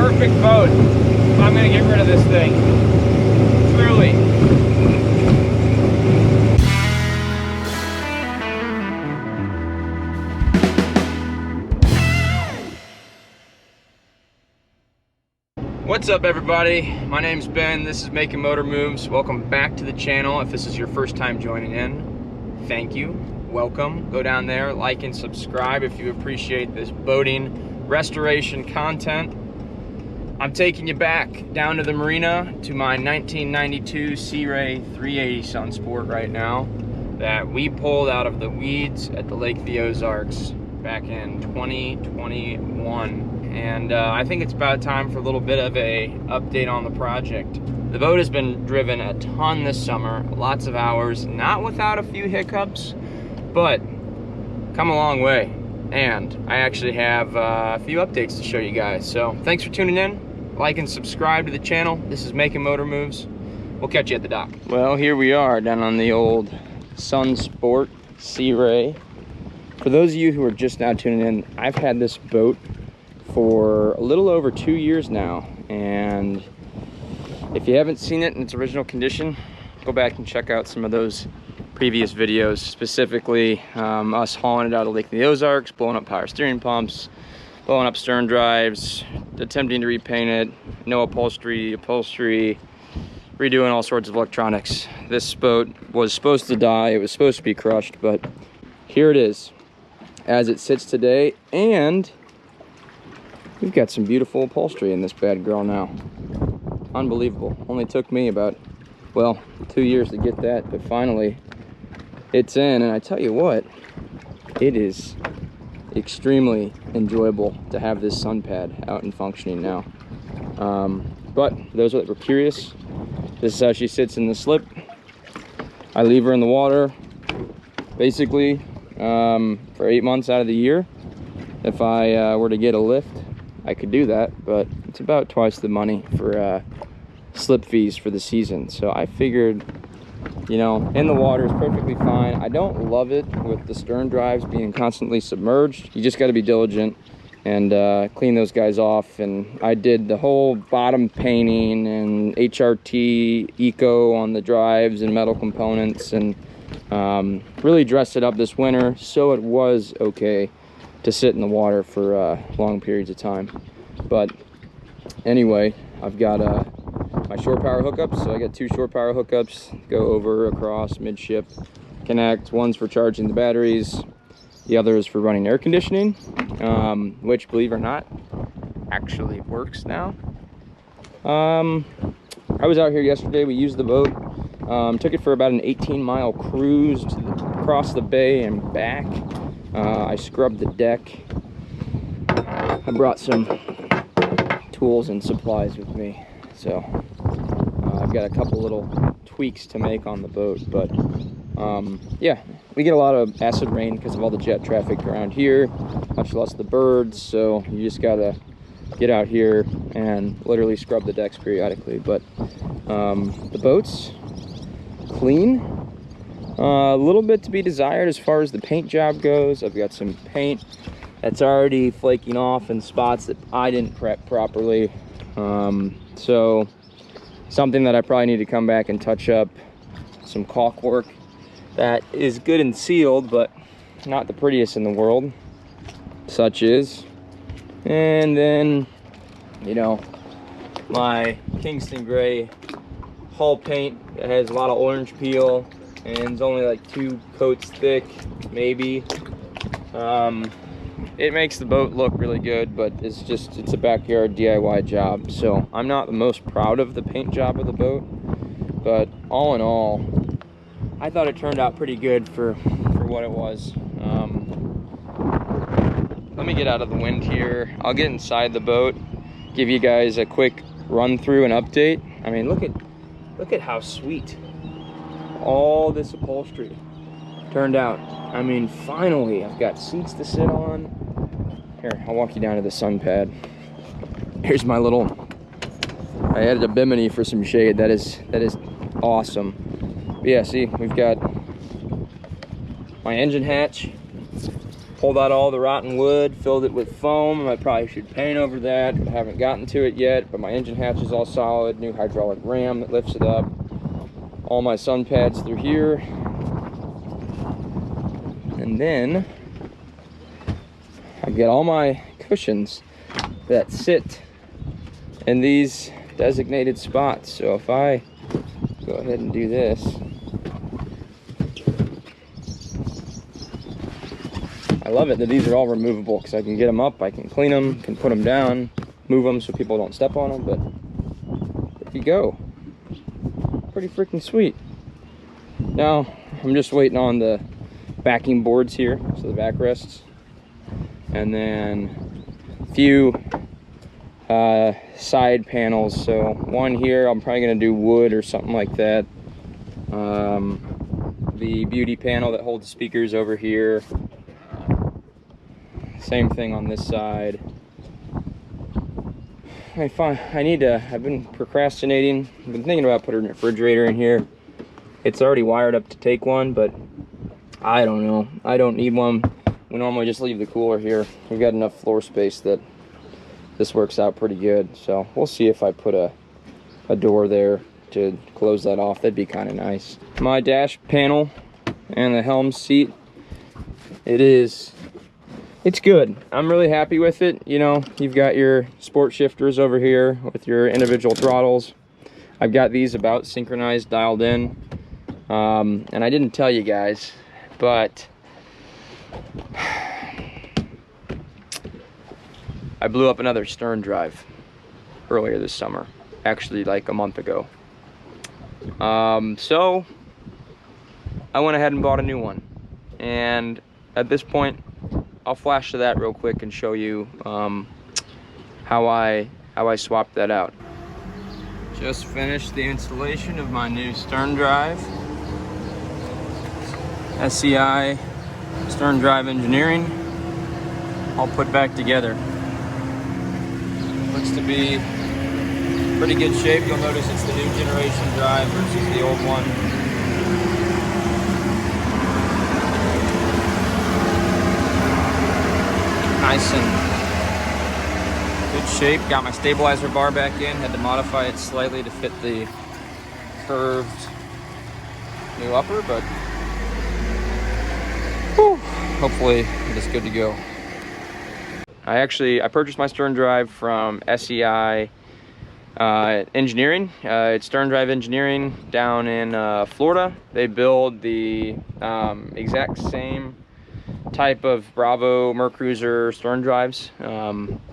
perfect boat if I'm gonna get rid of this thing. Clearly. What's up, everybody? My name's Ben. This is Making Motor Moves. Welcome back to the channel. If this is your first time joining in, thank you. Welcome. Go down there, like and subscribe if you appreciate this boating restoration content. I'm taking you back down to the marina to my 1992 Sea Ray 380 Sunsport right now that we pulled out of the weeds at the Lake of the Ozarks back in 2021. And I think it's about time for a little bit of a update on the project. The boat has been driven a ton this summer, lots of hours, not without a few hiccups, but come a long way. And I actually have a few updates to show you guys. So thanks for tuning in. Like and subscribe to the channel. This is Making Motor Moves. We'll catch you at the dock. Well, here we are down on the old Sunsport Sea Ray. For those of you who are just now tuning in, I've had this boat for a little over 2 years now, and if you haven't seen it in its original condition, go back and check out some of those previous videos, specifically us hauling it out of Lake of the Ozarks, blowing up power steering pumps, blowing up stern drives, attempting to repaint it, no upholstery, redoing all sorts of electronics. This boat was supposed to die, it was supposed to be crushed, but here it is as it sits today, and we've got some beautiful upholstery in this bad girl now. Unbelievable. Only took me about, well, 2 years to get that, but finally it's in. And I tell you what, it is extremely enjoyable to have this sun pad out and functioning now. But for those that were curious, this is how she sits in the slip. I leave her in the water basically for 8 months out of the year. If I were to get a lift, I could do that, but it's about twice the money for slip fees for the season. So I figured, you know, in the water is perfectly fine. I don't love it with the stern drives being constantly submerged. You just got to be diligent and clean those guys off. And I did the whole bottom painting and HRT eco on the drives and metal components, and really dressed it up this winter so it was okay to sit in the water for long periods of time. But anyway, I've got my shore power hookups. So I got 2 shore power hookups, go over, across, midship, connect. One's for charging the batteries, the other is for running air conditioning, which, believe it or not, actually works now. I was out here yesterday, we used the boat, took it for about an 18-mile cruise across the bay and back. I scrubbed the deck. I brought some tools and supplies with me, so I've got a couple little tweaks to make on the boat. But yeah, we get a lot of acid rain because of all the jet traffic around here, much less the birds, so you just gotta get out here and literally scrub the decks periodically. But the boat's clean. A little bit to be desired as far as the paint job goes. I've got some paint that's already flaking off in spots that I didn't prep properly. So something that I probably need to come back and touch up. Some caulk work that is good and sealed, but not the prettiest in the world, such is. And then, you know, my Kingston Gray hull paint that has a lot of orange peel, and it's only like 2 coats thick, maybe. It makes the boat look really good, but it's a backyard DIY job. So I'm not the most proud of the paint job of the boat, but all in all, I thought it turned out pretty good for what it was. Let me get out of the wind here. I'll get inside the boat, give you guys a quick run through and update. I mean, look at how sweet all this upholstery turned out. I mean, finally, I've got seats to sit on. Here, I'll walk you down to the sun pad. Here's my little, I added a bimini for some shade. That is awesome. But yeah, see, we've got my engine hatch pulled out all the rotten wood, filled it with foam. I probably should paint over that. I haven't gotten to it yet, but my engine hatch is all solid. New hydraulic ram that lifts it up. All my sun pads through here. And then I've got all my cushions that sit in these designated spots. So if I go ahead and do this, I love it that these are all removable because I can get them up, I can clean them, can put them down, move them so people don't step on them, but there you go. Pretty freaking sweet. Now, I'm just waiting on the backing boards here, so the backrests, and then a few side panels. So one here, I'm probably gonna do wood or something like that. The beauty panel that holds the speakers over here. Same thing on this side. I've been procrastinating. I've been thinking about putting a refrigerator in here. It's already wired up to take one, but I don't know. I don't need one. We normally just leave the cooler here. We've got enough floor space that this works out pretty good. So we'll see if I put a door there to close that off. That'd be kind of nice. My dash panel and the Helm seat, it's good. I'm really happy with it. You know, you've got your sport shifters over here with your individual throttles. I've got these about synchronized, dialed in. And I didn't tell you guys, but I blew up another stern drive earlier this summer. Actually, like a month ago. So I went ahead and bought a new one. And at this point, I'll flash to that real quick and show you how I swapped that out. Just finished the installation of my new stern drive. SCI stern drive engineering, all put back together. Looks to be pretty good shape. You'll notice it's the new generation drive versus the old one. Nice and good shape. Got my stabilizer bar back in. Had to modify it slightly to fit the curved new upper, but whew, hopefully it's good to go. I purchased my stern drive from SCI Engineering. It's stern drive engineering down in Florida. They build the exact same type of Bravo Mercruiser stern drives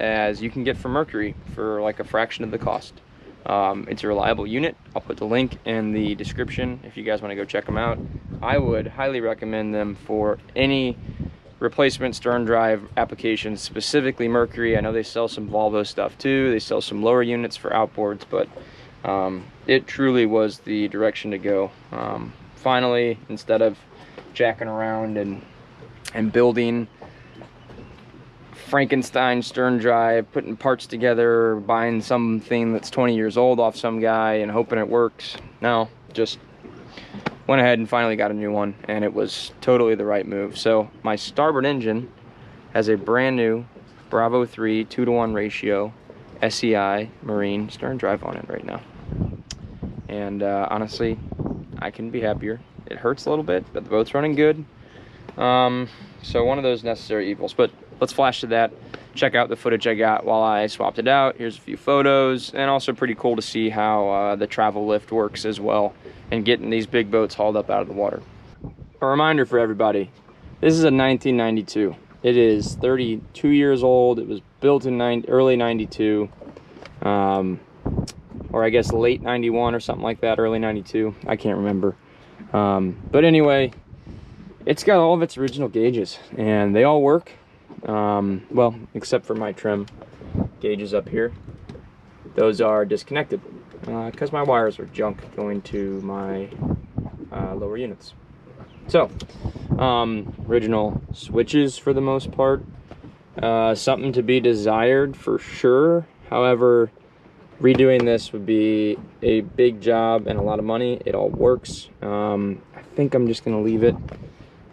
as you can get from Mercury for like a fraction of the cost. It's a reliable unit. I'll put the link in the description if you guys want to go check them out. I would highly recommend them for any replacement stern drive applications, specifically Mercury. I know they sell some Volvo stuff too. They sell some lower units for outboards, but it truly was the direction to go. Finally, instead of jacking around and building Frankenstein stern drive, putting parts together, buying something that's 20 years old off some guy and hoping it works. No, just went ahead and finally got a new one, and it was totally the right move. So my starboard engine has a brand new Bravo 3 2-to-1 ratio SCI Marine stern drive on it right now. And honestly, I couldn't be happier. It hurts a little bit, but the boat's running good. So one of those necessary evils, but let's flash to that. Check out the footage I got while I swapped it out. Here's a few photos, and also pretty cool to see how the travel lift works as well, and getting these big boats hauled up out of the water. A reminder for everybody, this is a 1992. It is 32 years old. It was built in early 92, or I guess late 91 or something like that, early 92. I can't remember. But anyway, it's got all of its original gauges, and they all work. Well, except for my trim gauges up here. Those are disconnected because my wires are junk going to my lower units. So, original switches for the most part. Something to be desired for sure. However, redoing this would be a big job and a lot of money. It all works. I think I'm just going to leave it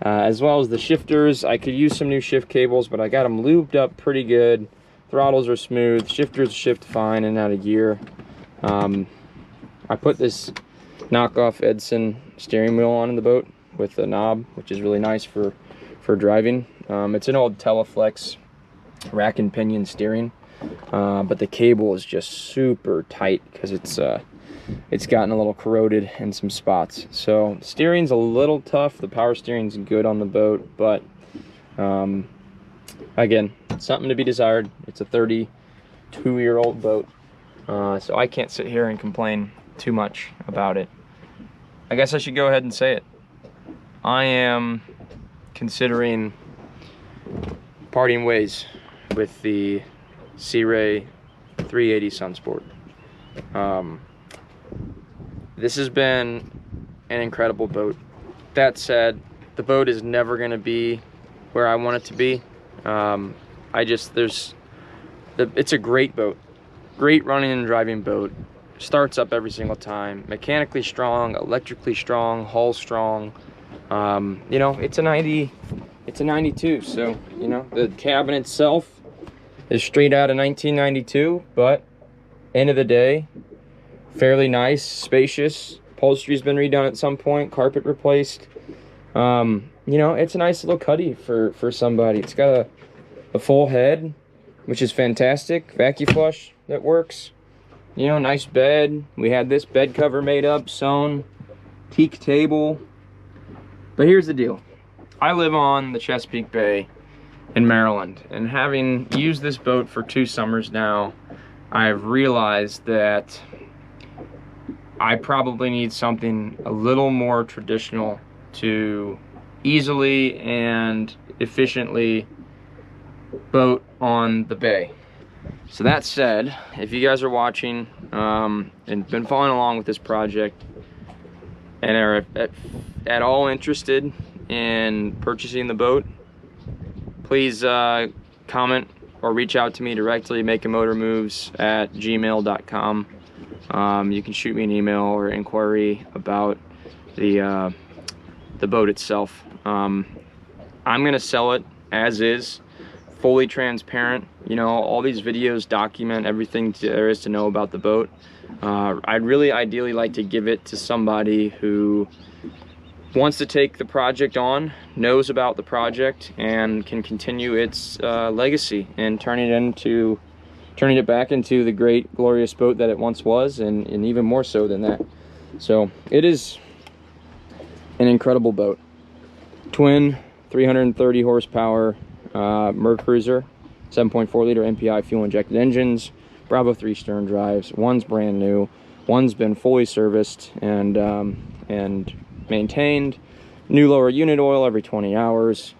as well as the shifters. I could use some new shift cables, but I got them lubed up pretty good. Throttles are smooth, shifters shift fine and out of gear. I put this knockoff Edson steering wheel on in the boat with the knob, which is really nice for driving. It's an old Teleflex rack and pinion steering, but the cable is just super tight because it's gotten a little corroded in some spots. So steering's a little tough. The power steering's good on the boat, but again, something to be desired. It's a 32-year-old boat, so I can't sit here and complain too much about it. I guess I should go ahead and say it. I am considering parting ways with the Sea Ray 380 Sunsport. This has been an incredible boat. That said, the boat is never going to be where I want it to be. It's a great boat, great running and driving boat. Starts up every single time, mechanically strong, electrically strong, hull strong. You know, it's a 92, so you know the cabin itself is straight out of 1992, but end of the day, fairly nice, spacious. Upholstery's been redone at some point, carpet replaced. You know, it's a nice little cuddy for somebody. It's got a full head, which is fantastic. Vacuum flush that works. You know, nice bed. We had this bed cover made up, sewn, teak table. But here's the deal. I live on the Chesapeake Bay in Maryland, and having used this boat for 2 summers now, I've realized that I probably need something a little more traditional to easily and efficiently boat on the bay. So that said, if you guys are watching and been following along with this project and are at all interested in purchasing the boat, please comment or reach out to me directly, makeamotormoves@gmail.com. You can shoot me an email or inquiry about the boat itself. I'm gonna sell it as is, fully transparent. You know, all these videos document everything there is to know about the boat. I'd really ideally like to give it to somebody who wants to take the project on, knows about the project, and can continue its legacy and turning it back into the great glorious boat that it once was, and even more so than that. So it is an incredible boat. Twin 330 horsepower Mercruiser, 7.4 liter MPI fuel injected engines, Bravo 3 stern drives. One's brand new, one's been fully serviced and maintained. New lower unit oil every 20 hours.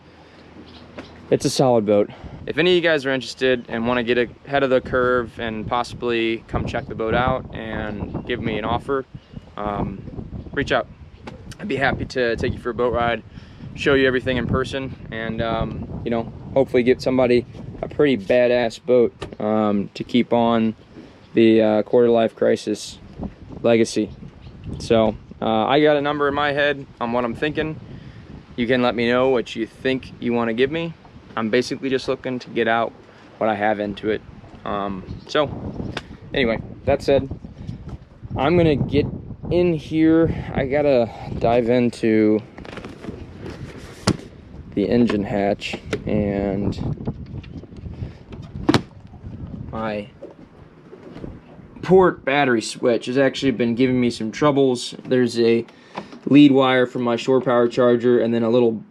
It's a solid boat. If any of you guys are interested and want to get ahead of the curve and possibly come check the boat out and give me an offer, reach out. I'd be happy to take you for a boat ride, show you everything in person, and you know, hopefully get somebody a pretty badass boat to keep on the quarter life crisis legacy. So I got a number in my head on what I'm thinking. You can let me know what you think you want to give me. I'm basically just looking to get out what I have into it. So anyway, that said, I'm gonna get in here. I gotta dive into the engine hatch, and my port battery switch has actually been giving me some troubles. There's a lead wire from my shore power charger, and then a little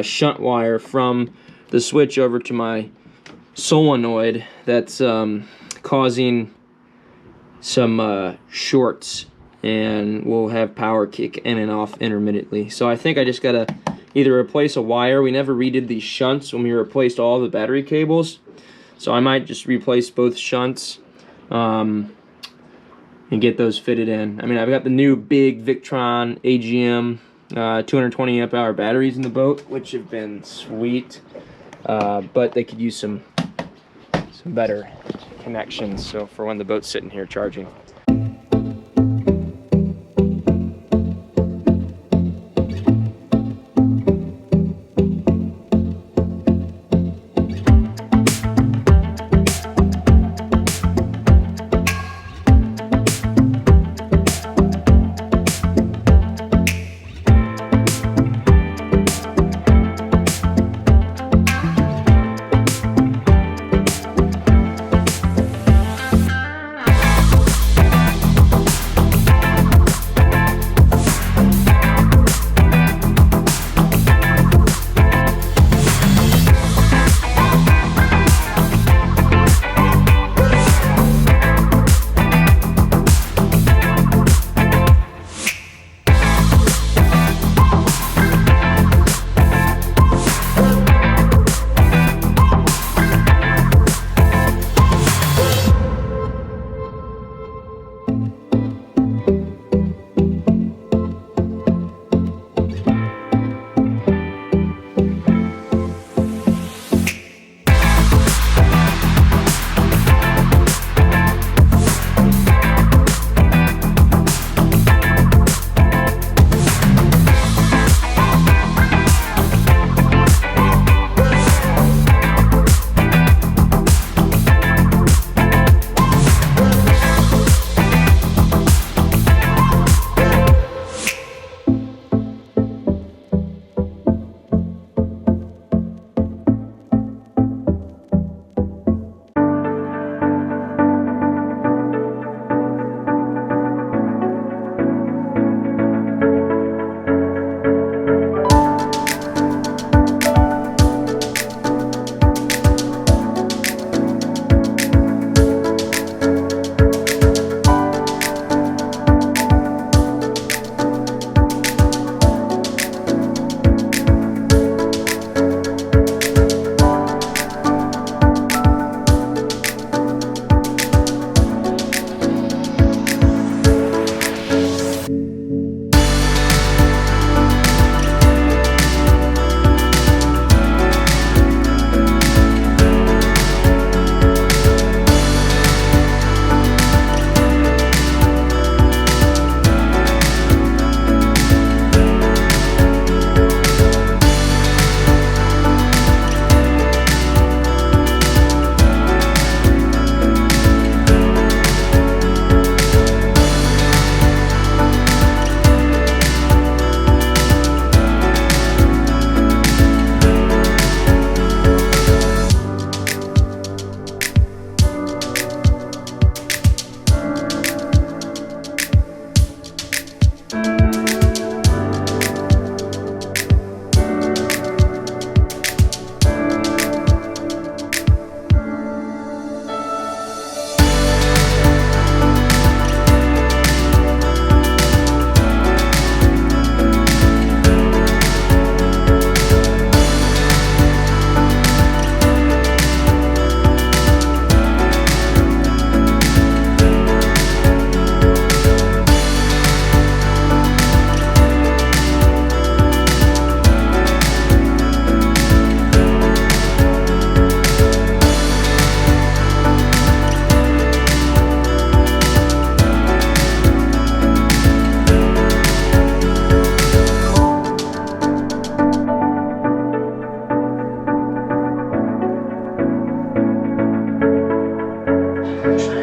shunt wire from the switch over to my solenoid that's causing some shorts, and will have power kick in and off intermittently. So I think I just gotta either replace a wire. We never redid these shunts when we replaced all the battery cables, so I might just replace both shunts and get those fitted in. I mean, I've got the new big Victron AGM 220 amp hour batteries in the boat, which have been sweet, but they could use some better connections, so for when the boat's sitting here charging.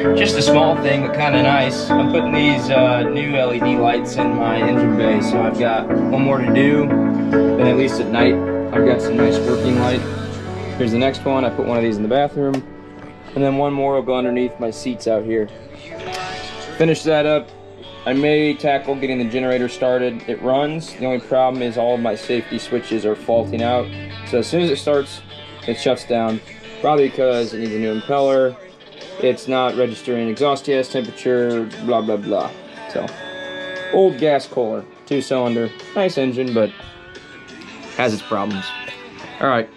Just a small thing, but kind of nice. I'm putting these new LED lights in my engine bay, so I've got one more to do. Then at least at night, I've got some nice working light. Here's the next one. I put one of these in the bathroom, and then one more will go underneath my seats out here. Finish that up. I may tackle getting the generator started. It runs. The only problem is all of my safety switches are faulting out. So as soon as it starts, it shuts down. Probably because it needs a new impeller. It's not registering exhaust gas temperature, blah, blah, blah. So, old gas Kohler, 2-cylinder, nice engine, but has its problems. All right,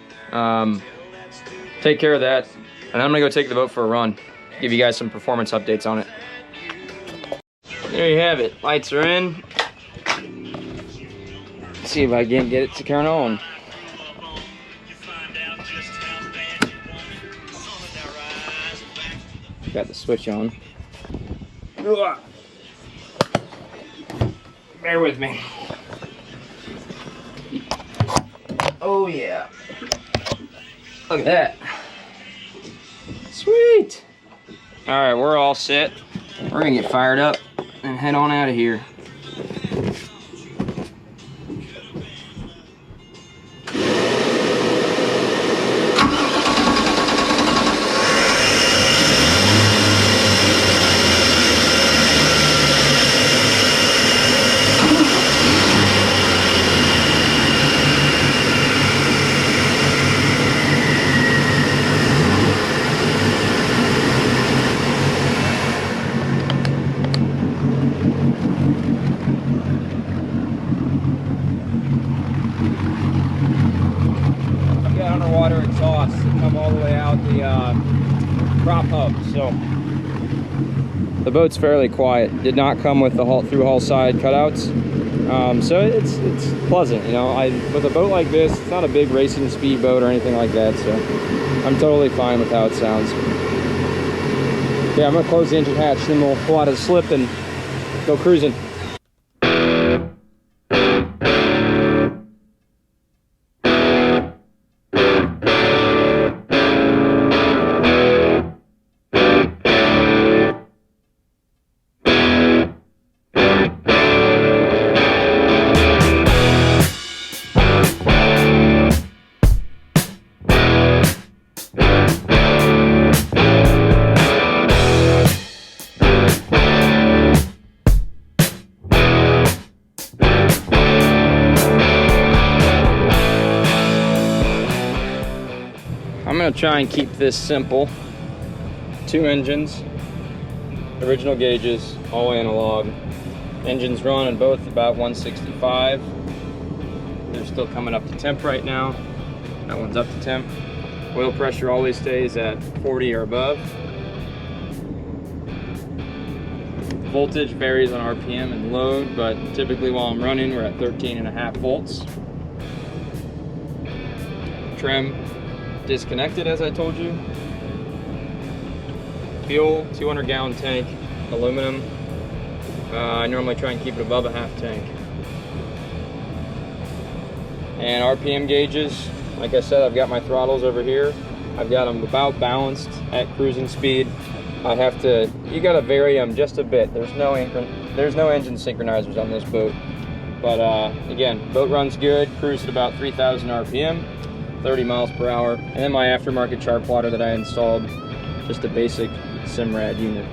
take care of that. And I'm gonna go take the boat for a run. Give you guys some performance updates on it. There you have it, lights are in. Let's see if I can get it to turn on. Got the switch on. Ugh. Bear with me. Oh yeah. Look at that. Sweet. All right, we're all set. We're gonna get fired up and head on out of here. Underwater exhaust that come all the way out the prop hub, so the boat's fairly quiet. Did not come with the through hull side cutouts, so it's pleasant. You know, with a boat like this, it's not a big racing speed boat or anything like that, so I'm totally fine with how it sounds. Yeah, I'm gonna close the engine hatch, then we'll pull out of the slip and go cruising. I'm gonna try and keep this simple. 2 engines, original gauges, all analog. Engines run both about 165. They're still coming up to temp right now. That one's up to temp. Oil pressure always stays at 40 or above. Voltage varies on RPM and load, but typically while I'm running, we're at 13.5 volts. Trim disconnected, as I told you. Fuel, 200-gallon tank, aluminum. I normally try and keep it above a half tank. And RPM gauges, like I said, I've got my throttles over here. I've got them about balanced at cruising speed. I have to, you gotta vary them just a bit. There's no engine synchronizers on this boat. But again, boat runs good, cruise at about 3,000 RPM. 30 miles per hour, and then my aftermarket chart plotter that I installed, just a basic Simrad unit.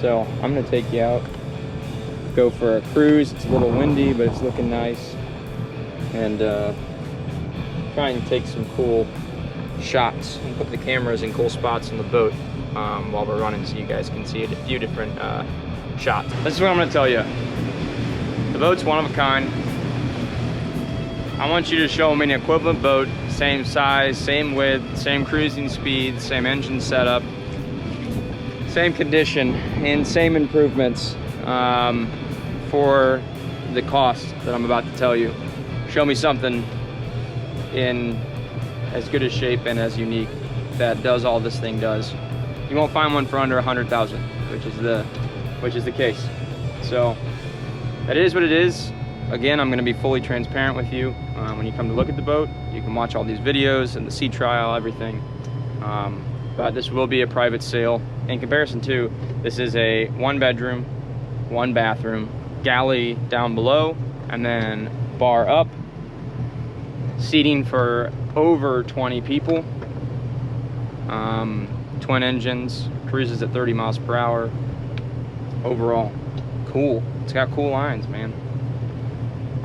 So I'm gonna take you out, go for a cruise. It's a little windy, but it's looking nice, and try and take some cool shots and put the cameras in cool spots in the boat while we're running, so you guys can see a few different shots. This is what I'm gonna tell you. The boat's one of a kind. I want you to show me an equivalent boat, same size, same width, same cruising speed, same engine setup, same condition, and same improvements for the cost that I'm about to tell you. Show me something in as good a shape and as unique that does all this thing does. You won't find one for under 100,000, which is the case. So that is what it is. Again, I'm going to be fully transparent with you. When you come to look at the boat, you can watch all these videos and the sea trial, everything. but this will be a private sale. In comparison to, this is a 1-bedroom, 1-bathroom, galley down below, and then bar up, seating for over 20 people. Twin engines, cruises at 30 miles per hour. Overall, cool. It's got cool lines, man.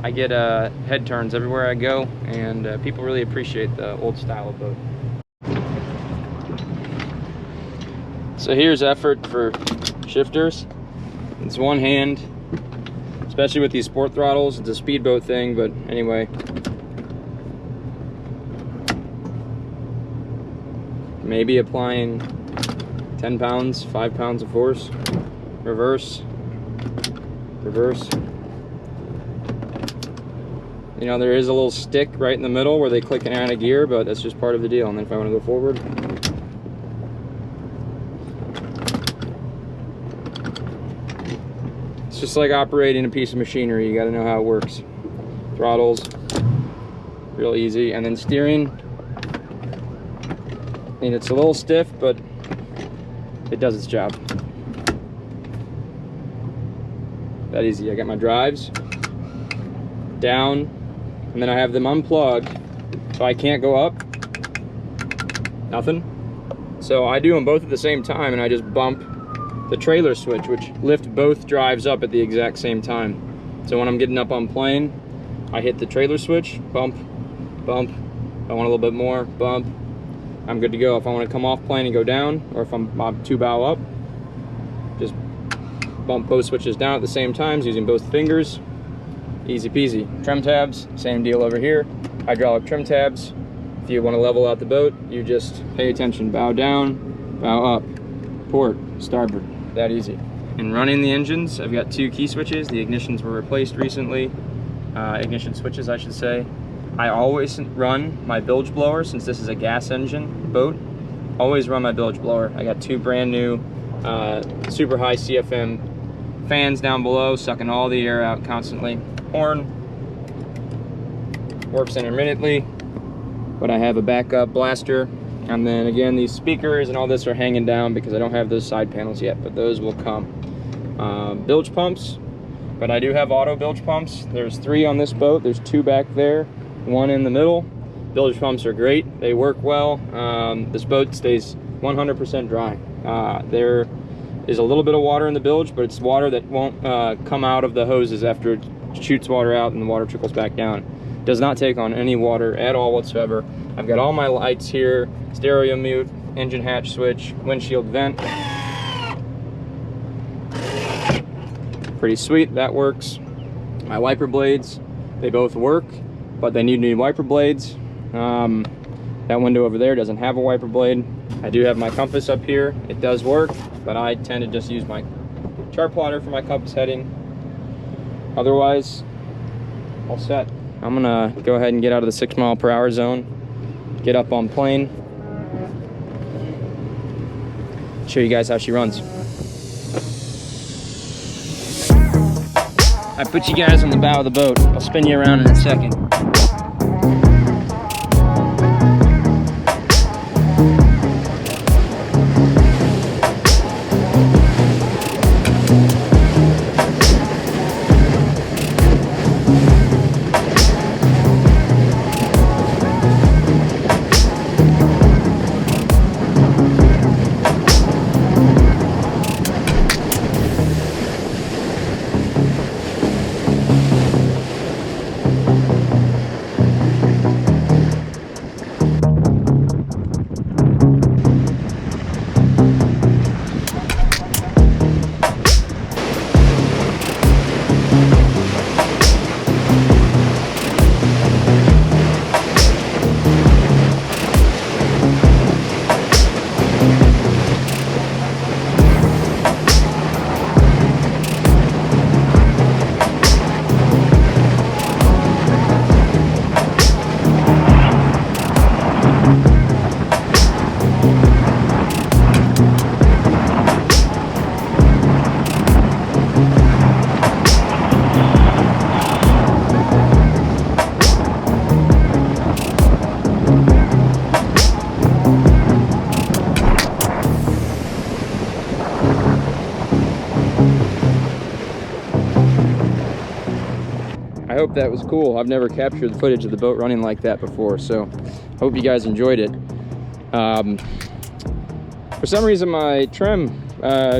I get head turns everywhere I go, and people really appreciate the old style of boat. So here's effort for shifters. It's one hand, especially with these sport throttles. It's a speedboat thing, but anyway. Maybe applying 10 pounds, 5 pounds of force. Reverse, reverse. You know, there is a little stick right in the middle where they click and out of gear, but that's just part of the deal. And then if I want to go forward, it's just like operating a piece of machinery. You got to know how it works. Throttles, real easy. And then steering, I mean, it's a little stiff, but it does its job. That easy. I got my drives down, and then I have them unplugged, so I can't go up. Nothing. So I do them both at the same time, and I just bump the trailer switch, which lift both drives up at the exact same time. So when I'm getting up on plane, I hit the trailer switch, bump, bump. If I want a little bit more, bump. I'm good to go. If I want to come off plane and go down, or if I'm 2 bow up, just bump both switches down at the same time using both fingers. Easy peasy. Trim tabs, same deal over here. Hydraulic trim tabs. If you want to level out the boat, you just pay attention. Bow down, bow up, port, starboard. That easy. And running the engines, I've got 2 key switches. The ignitions were replaced recently. Ignition switches, I should say. I always run my bilge blower, since this is a gas engine boat. Always run my bilge blower. I got 2 brand new super high CFM fans down below, sucking all the air out constantly. Horn works intermittently, but I have a backup blaster. And then again, these speakers and all this are hanging down because I don't have those side panels yet, but those will come. Bilge pumps, but I do have auto bilge pumps. There's 3 on this boat. There's 2 back there, 1 in the middle. Bilge pumps are great. They work well. This boat stays 100% dry. There is a little bit of water in the bilge, but it's water that won't come out of the hoses after it shoots water out and the water trickles back down. Does not take on any water at all whatsoever. I've got all my lights here, stereo mute, engine hatch switch, windshield vent. Pretty sweet, that works. My wiper blades, they both work, but they need new wiper blades. That window over there doesn't have a wiper blade. I do have my compass up here. It does work, but I tend to just use my chart plotter for my compass heading. Otherwise, all set. I'm gonna go ahead and get out of the 6 mile per hour zone, get up on plane, show you guys how she runs. I put you guys on the bow of the boat. I'll spin you around in a second. hope that was cool. I've never captured the footage of the boat running like that before, so hope you guys enjoyed it. For some reason my trim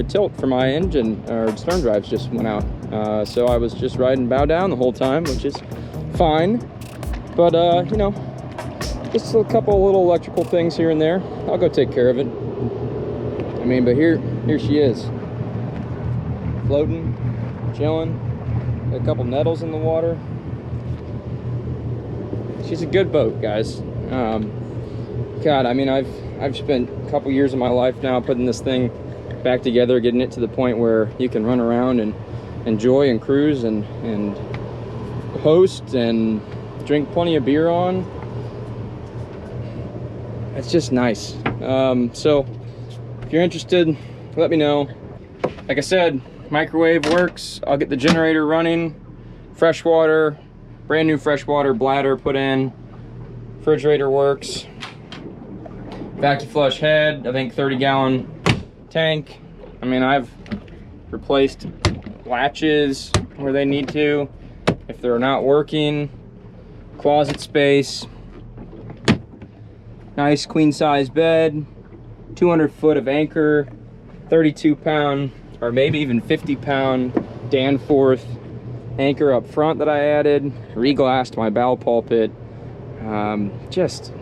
tilt for my engine or stern drives just went out, so I was just riding bow down the whole time, which is fine, but you know, just a couple little electrical things here and there. I'll go take care of it. I mean, but here she is, floating, chilling. A couple nettles in the water. She's a good boat, guys. God, I mean, I've spent a couple years of my life now putting this thing back together, getting it to the point where you can run around and enjoy and cruise and host and drink plenty of beer on. It's just nice. So if you're interested, let me know. Like I said, microwave works. I'll get the generator running. Freshwater, brand new freshwater bladder put in. Refrigerator works. Vacuum flush head, I think 30-gallon tank. I mean, I've replaced latches where they need to if they're not working. Closet space. Nice queen size bed. 200 foot of anchor. 32-pound or maybe even 50-pound Danforth anchor up front that I added. Reglassed my bow pulpit. Just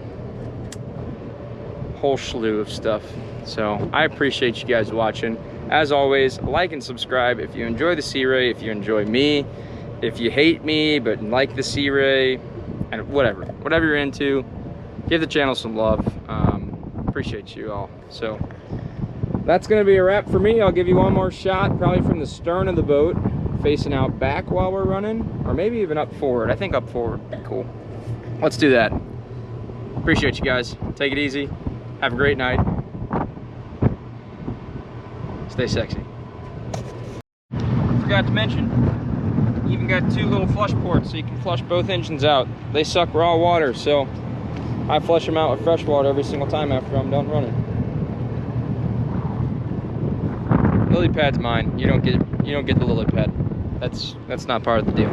a whole slew of stuff. So I appreciate you guys watching. As always, like and subscribe if you enjoy the Sea Ray, if you enjoy me, if you hate me but like the Sea Ray, and whatever you're into, give the channel some love. Appreciate you all. So that's gonna be a wrap for me. I'll give you one more shot, probably from the stern of the boat, facing out back while we're running, or maybe even up forward. I think up forward would be cool. Let's do that. Appreciate you guys. Take it easy. Have a great night. Stay sexy. Forgot to mention, you even got 2 little flush ports so you can flush both engines out. They suck raw water, so I flush them out with fresh water every single time after I'm done running. Lily pad's mine. You don't get the lily pad. That's not part of the deal.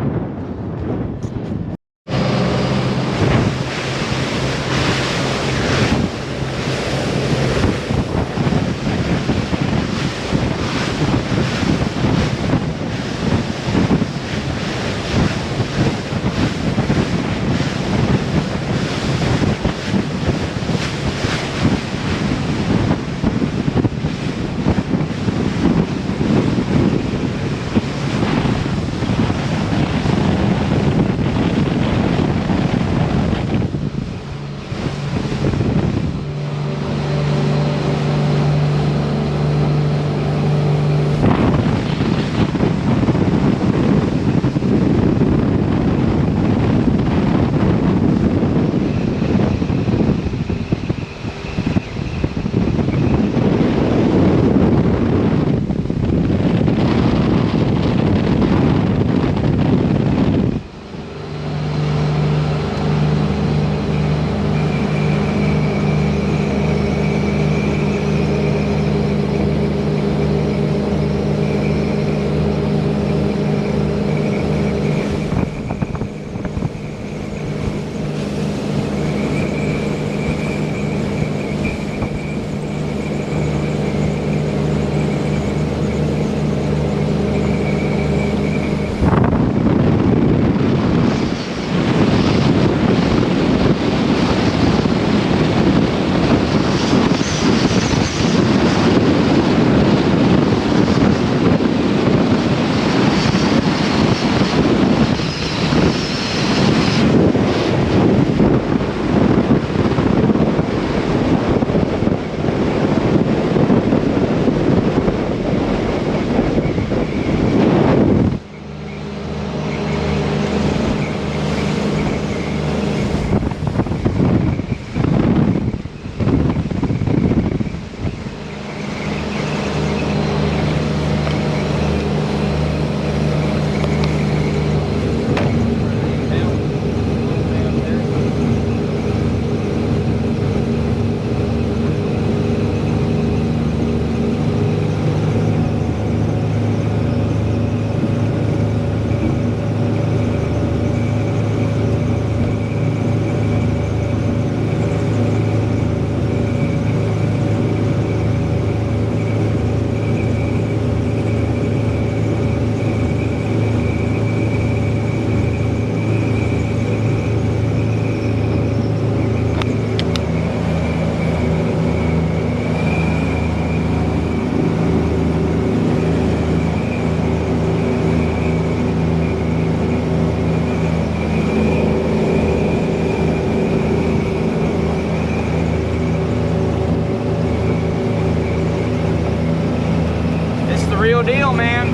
the real deal, man.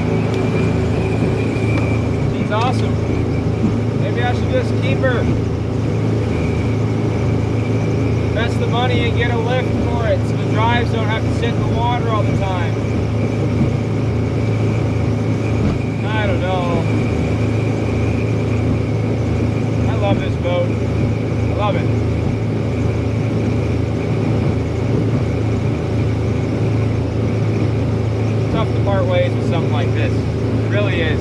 She's awesome. Maybe I should just keep her. Invest the money and get a lift for it so the drives don't have to sit in the water all the time. I don't know. I love this boat. I love it. It's tough to part ways with something like this. It really is.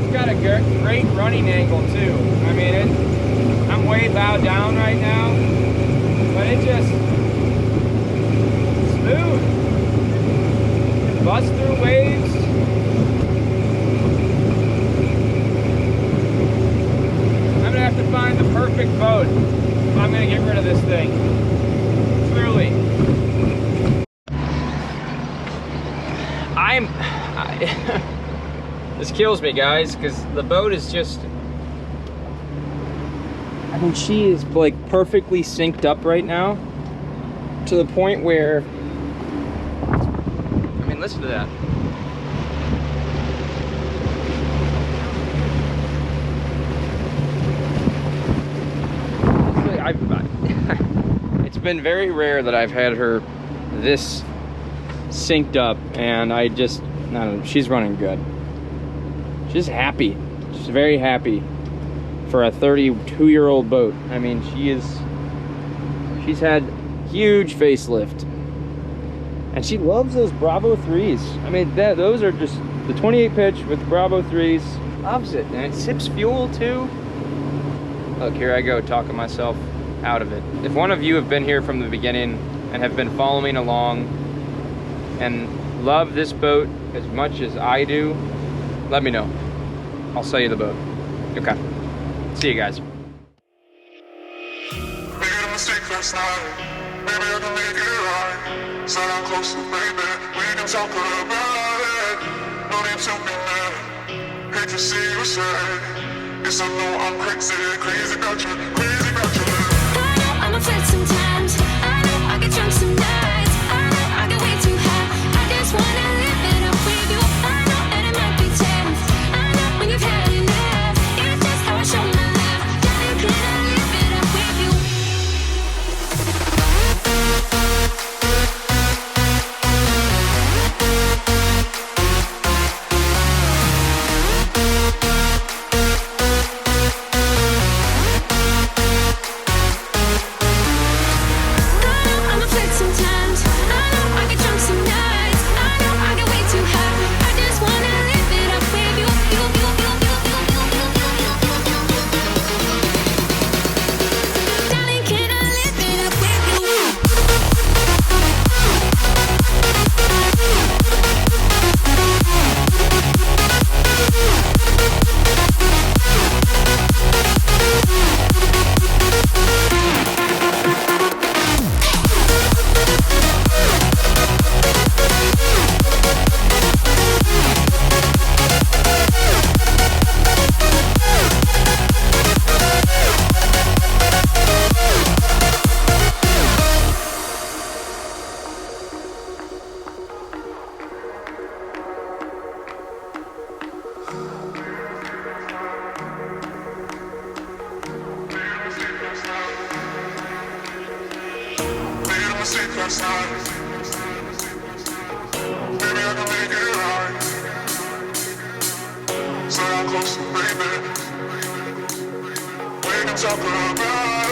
It's got a great running angle too. I mean, I'm way bowed down right now, but it just smooth. It busts through waves. I'm gonna have to find the perfect boat if I'm gonna get rid of this thing. Clearly. This kills me, guys, because the boat is just, I mean, she is like perfectly synced up right now to the point where, I mean, listen to that. It's been very rare that I've had her this synced up, and I don't know, she's running good. She's happy. She's very happy for a 32-year-old boat. I mean, she's had huge facelift, and she loves those Bravo 3s. I mean, those are just the 28 pitch with Bravo 3s. Loves it, and it sips fuel too. Look, here I go talking myself out of it. If one of you have been here from the beginning and have been following along and love this boat as much as I do, let me know. I'll sell you the boat. Okay. See you guys. I'm upset sometimes. I know I get drunk some nights. I know I get way too high. I just wanna live it up with you. I know that it might be tense. I know when you've had enough. It's just how I show my love. Darling, can I live it up with you? I'm upset sometimes. I know I get drunk some nights. I know I get way too high. I just wanna live it up with you. Darling, can I live it up with you? Close, baby. We can talk about it.